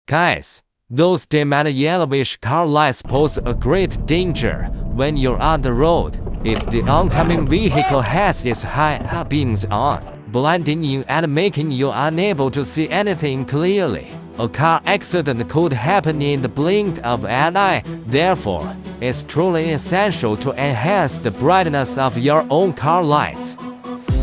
Guys, those dim and yellowish car lights pose a great danger when you're on the road. If the oncoming vehicle has its high beams on, blinding you and making you unable to see anything clearly, a car accident could happen in the blink of an eye. Therefore, it's truly essential to enhance the brightness of your own car lights.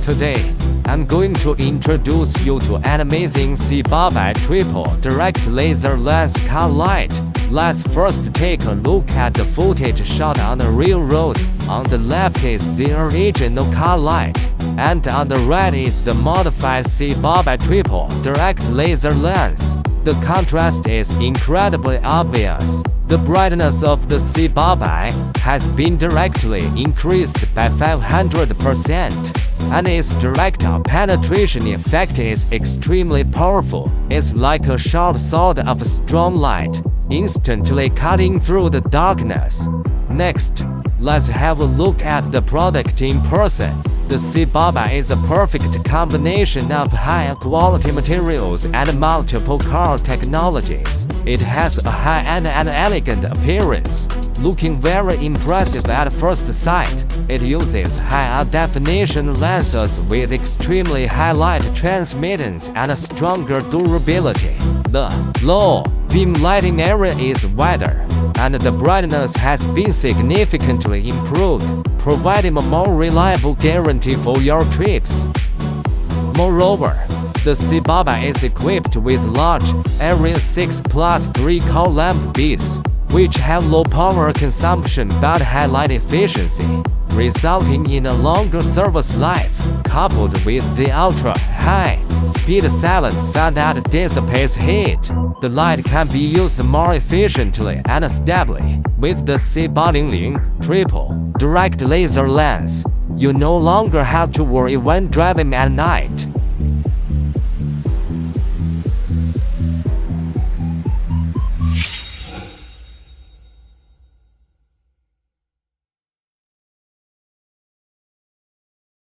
Today, I'm going to introduce you to an amazing C800 triple direct laser lens car light. Let's first take a look at the footage shot on the real road. On the left is the original car light, and on the right is the modified C800 triple direct laser lens. The contrast is incredibly obvious. The brightness of the C800 has been directly increased by 500%. And its direct penetration effect is extremely powerful. It's like a sharp sword of strong light, instantly cutting through the darkness. Next, let's have a look at the product in person. The C800 is a perfect combination of high-quality materials and multiple car technologies. It has a high-end and elegant appearance, looking very impressive at first sight. It uses high-definition lenses with extremely high light transmittance and stronger durability. The low beam lighting area is wider, and the brightness has been significantly improved, providing a more reliable guarantee for your trips. Moreover, the C800 is equipped with large Area 6+3 core lamp beads, which have low power consumption but high light efficiency, resulting in a longer service life. Coupled with the ultra-high-speed silent fan that dissipates heat, the light can be used more efficiently and stably. With the C800 triple direct laser lens, you no longer have to worry when driving at night.